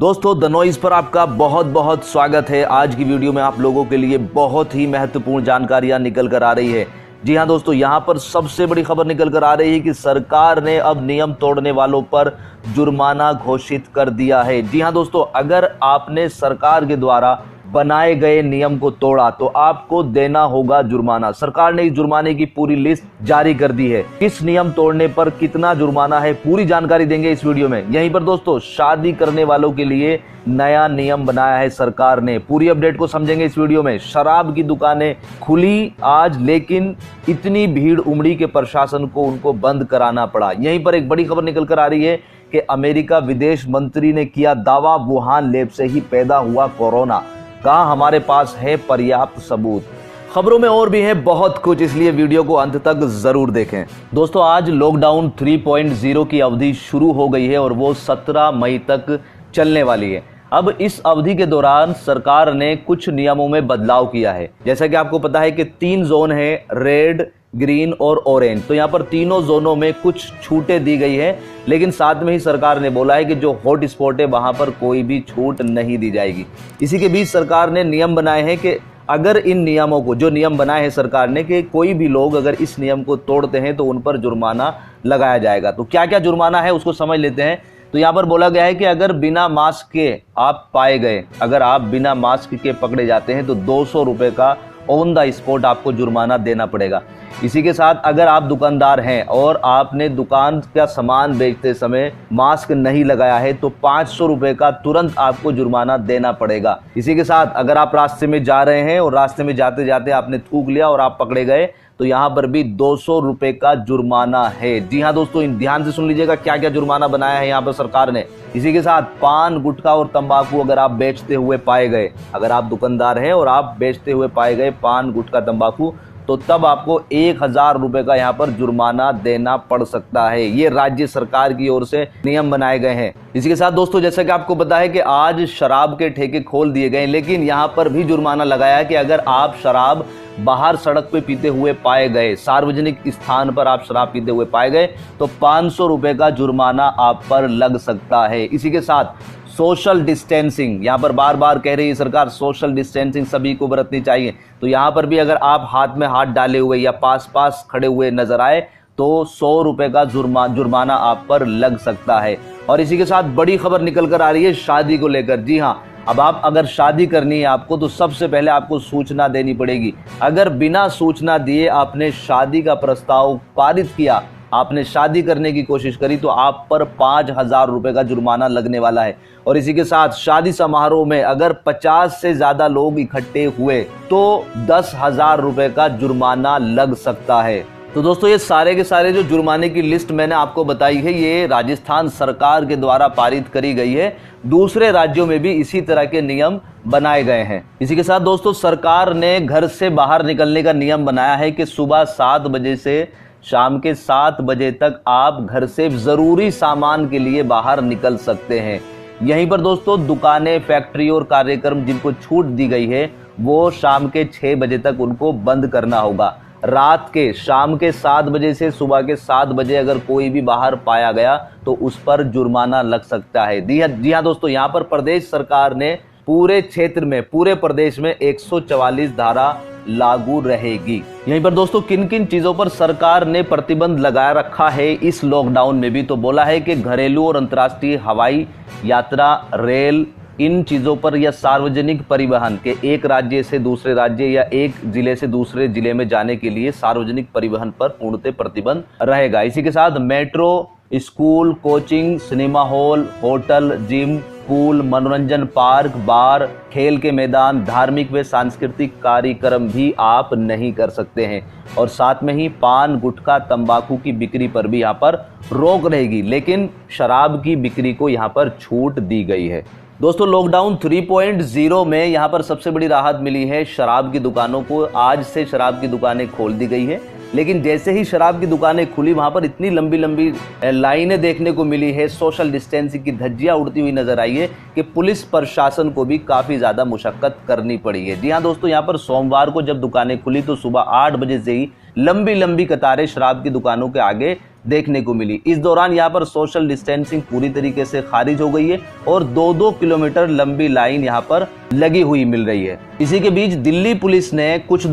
दोस्तों the noise पर आपका बहुत बहुत स्वागत है। आज की वीडियो में आप लोगों के लिए बहुत ही महत्वपूर्ण जानकारियां निकल कर आ रही है। जी हां दोस्तों, यहां पर सबसे बड़ी खबर निकल कर आ रही है कि सरकार ने अब नियम तोड़ने वालों पर जुर्माना घोषित कर दिया है। जी हां दोस्तों, अगर आपने सरकार के द्वारा बनाए गए नियम को तोड़ा तो आपको देना होगा जुर्माना। सरकार ने इस जुर्माने की पूरी लिस्ट जारी कर दी है। किस नियम तोड़ने पर कितना जुर्माना है, पूरी जानकारी देंगे इस वीडियो में। यहीं पर दोस्तों, शादी करने वालों के लिए नया नियम बनाया है सरकार ने। पूरी अपडेट को समझेंगे इस वीडियो में। शराब की दुकानें खुली आज, लेकिन इतनी भीड़ उमड़ी के प्रशासन को उनको बंद कराना पड़ा। यहीं पर एक बड़ी खबर निकल कर आ रही है कि अमेरिका विदेश मंत्री ने किया दावा, वुहान लैब से ही पैदा हुआ कोरोना। कहा हमारे पास है पर्याप्त सबूत। खबरों में और भी है बहुत कुछ, इसलिए वीडियो को अंत तक जरूर देखें। दोस्तों, आज लॉकडाउन 3.0 की अवधि शुरू हो गई है और वो 17 मई तक चलने वाली है। अब इस अवधि के दौरान सरकार ने कुछ नियमों में बदलाव किया है। जैसा कि आपको पता है कि 3 जोन है, रेड, ग्रीन और ऑरेंज। तो यहाँ पर तीनों जोनों में कुछ छूटें दी गई है, लेकिन साथ में ही सरकार ने बोला है कि जो हॉट स्पॉट है वहां पर कोई भी छूट नहीं दी जाएगी। इसी के बीच सरकार ने नियम बनाए हैं कि अगर इन नियमों को, जो नियम बनाए हैं सरकार ने, कि कोई भी लोग अगर इस नियम को तोड़ते हैं तो उन पर जुर्माना लगाया जाएगा। तो क्या क्या जुर्माना है उसको समझ लेते हैं। तो यहाँ पर बोला गया है कि अगर बिना मास्क के आप पाए गए, अगर आप बिना मास्क के पकड़े जाते हैं तो 200 रुपये का ऑन द स्पॉट आपको जुर्माना देना पड़ेगा। इसी के साथ अगर आप दुकानदार हैं और आपने दुकान का सामान बेचते समय मास्क नहीं लगाया है तो 500 रुपये का तुरंत आपको जुर्माना देना पड़ेगा। इसी के साथ अगर आप रास्ते में जा रहे हैं और रास्ते में जाते जाते आपने थूक लिया और आप पकड़े गए तो यहाँ पर भी 200 रुपये का जुर्माना है। जी हाँ दोस्तों, ध्यान से सुन लीजिएगा क्या क्या जुर्माना बनाया है यहाँ पर सरकार ने। इसी के साथ पान, गुटखा और तंबाकू अगर आप बेचते हुए पाए गए, अगर आप दुकानदार हैं और आप बेचते हुए पाए गए पान, गुटखा, तंबाकू, तो तब आपको 1000 रुपये का यहाँ पर जुर्माना देना पड़ सकता है। ये राज्य सरकार की ओर से नियम बनाए गए हैं। इसी के साथ दोस्तों, जैसा कि आपको पता है कि आज शराब के ठेके खोल दिए गए, लेकिन यहाँ पर भी जुर्माना लगाया है कि अगर आप शराब बाहर सड़क पे पीते हुए पाए गए, सार्वजनिक स्थान पर आप शराब पीते हुए पाए गए, तो 500 रुपये का जुर्माना आप पर लग सकता है। इसी के साथ सोशल डिस्टेंसिंग, यहाँ पर बार बार कह रही है सरकार, सोशल डिस्टेंसिंग सभी को बरतनी चाहिए। तो यहाँ पर भी अगर आप हाथ में हाथ डाले हुए या पास खड़े हुए नजर आए तो 100 रुपये का जुर्माना आप पर लग सकता है। और इसी के साथ बड़ी खबर निकल कर आ रही है शादी को लेकर। जी हाँ, अब आप अगर शादी करनी है आपको तो सबसे पहले आपको सूचना देनी पड़ेगी। अगर बिना सूचना दिए आपने शादी का प्रस्ताव पारित किया, आपने शादी करने की कोशिश करी, तो आप पर 5000 रुपये का जुर्माना लगने वाला है। और इसी के साथ शादी समारोह में अगर 50 से ज्यादा लोग इकट्ठे हुए तो 10,000 रुपये का जुर्माना लग सकता है। तो दोस्तों, ये सारे के सारे जो जुर्माने की लिस्ट मैंने आपको बताई है, ये राजस्थान सरकार के द्वारा पारित करी गई है। दूसरे राज्यों में भी इसी तरह के नियम बनाए गए हैं। इसी के साथ दोस्तों, सरकार ने घर से बाहर निकलने का नियम बनाया है कि सुबह 7 बजे से शाम के 7 बजे तक आप घर से जरूरी सामान के लिए बाहर निकल सकते हैं। यहीं पर दोस्तों, दुकानें, फैक्ट्री और कार्यक्रम जिनको छूट दी गई है वो शाम के 6 बजे तक उनको बंद करना होगा। रात के, शाम के 7 बजे से सुबह के 7 बजे अगर कोई भी बाहर पाया गया तो उस पर जुर्माना लग सकता है। जी हाँ दोस्तों, यहाँ पर प्रदेश सरकार ने पूरे क्षेत्र में, पूरे प्रदेश में 144 धारा लागू रहेगी। यहीं पर दोस्तों, किन किन चीजों पर सरकार ने प्रतिबंध लगा रखा है इस लॉकडाउन में भी, तो बोला है कि घरेलू और अंतर्राष्ट्रीय हवाई यात्रा, रेल, इन चीजों पर या सार्वजनिक परिवहन के एक राज्य से दूसरे राज्य या एक जिले से दूसरे जिले में जाने के लिए सार्वजनिक परिवहन पर पूर्णतः प्रतिबंध रहेगा। इसी के साथ metro, school, coaching, cinema hall, hotel, gym, pool, मनोरंजन पार्क, बार, खेल के मैदान, धार्मिक व सांस्कृतिक कार्यक्रम भी आप नहीं कर सकते हैं। और साथ में ही पान, गुटखा, तंबाकू की बिक्री पर भी यहाँ पर रोक रहेगी, लेकिन शराब की बिक्री को यहाँ पर छूट दी गई है। दोस्तों, लॉकडाउन 3.0 में यहाँ पर सबसे बड़ी राहत मिली है शराब की दुकानों को। आज से शराब की दुकानें खोल दी गई है, लेकिन जैसे ही शराब की दुकानें खुली वहां पर इतनी लंबी लंबी लाइनें देखने को मिली है, सोशल डिस्टेंसिंग की धज्जियां उड़ती हुई नजर आई है कि पुलिस प्रशासन को भी काफी ज्यादा मुशक्कत करनी पड़ी है। जी हाँ दोस्तों, यहाँ पर सोमवार को जब दुकानें खुली तो सुबह 8 बजे से ही लंबी लंबी कतारें शराब की दुकानों के आगे देखने को मिली। इस दौरान यहाँ पर सोशल डिस्टेंसिंग पूरी तरीके से खारिज हो गई है और 2-2 किलोमीटर लंबी लाइन यहाँ पर लगी हुई मिल रही है। इसी के बीच दिल्ली पुलिस ने कुछ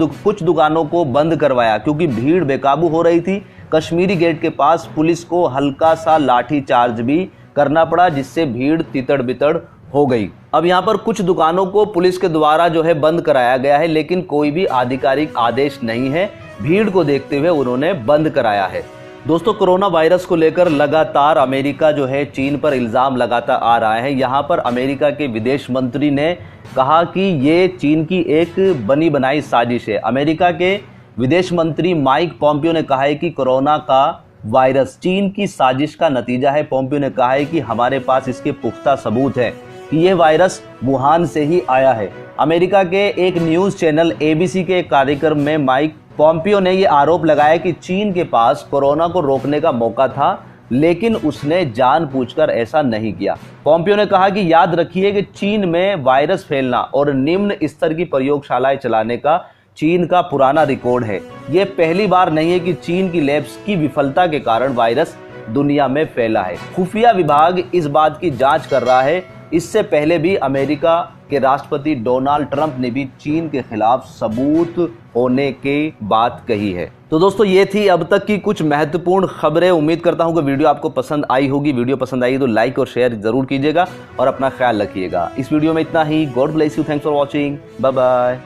दुकानों को बंद करवाया क्योंकि भीड़ बेकाबू हो रही थी। कश्मीरी गेट के पास पुलिस को हल्का सा लाठी चार्ज भी करना पड़ा, जिससे भीड़ तितड़ बितड़ हो गई। अब यहाँ पर कुछ दुकानों को पुलिस के द्वारा जो है बंद कराया गया है, लेकिन कोई भी आधिकारिक आदेश नहीं है। भीड़ को देखते हुए उन्होंने बंद कराया है। दोस्तों, कोरोना वायरस को लेकर लगातार अमेरिका जो है चीन पर इल्जाम लगाता आ रहा है। यहाँ पर अमेरिका के विदेश मंत्री ने कहा कि ये चीन की एक बनी बनाई साजिश है। अमेरिका के विदेश मंत्री माइक पॉम्पियो ने कहा है कि कोरोना का वायरस चीन की साजिश का नतीजा है। पॉम्पियो ने कहा है कि हमारे पास इसके पुख्ता सबूत है कि यह वायरस वुहान से ही आया है। अमेरिका के एक न्यूज़ चैनल ABC के एक कार्यक्रम में माइक पॉम्पियो ने यह आरोप लगाया कि चीन के पास कोरोना को रोकने का मौका था, लेकिन उसने जानबूझकर ऐसा नहीं किया। पॉम्पियो ने कहा कि याद रखिए कि चीन में वायरस फैलना और निम्न स्तर की प्रयोगशालाएं चलाने का चीन का पुराना रिकॉर्ड है। यह पहली बार नहीं है कि चीन की लैब्स की विफलता के कारण वायरस दुनिया में फैला है। खुफिया विभाग इस बात की जांच कर रहा है। इससे पहले भी अमेरिका के राष्ट्रपति डोनाल्ड ट्रंप ने भी चीन के खिलाफ सबूत होने की बात कही है। तो दोस्तों, ये थी अब तक की कुछ महत्वपूर्ण खबरें। उम्मीद करता हूं कि वीडियो आपको पसंद आई होगी। वीडियो पसंद आई तो लाइक और शेयर जरूर कीजिएगा और अपना ख्याल रखिएगा। इस वीडियो में इतना ही। God bless you. Thanks for watching. Bye bye.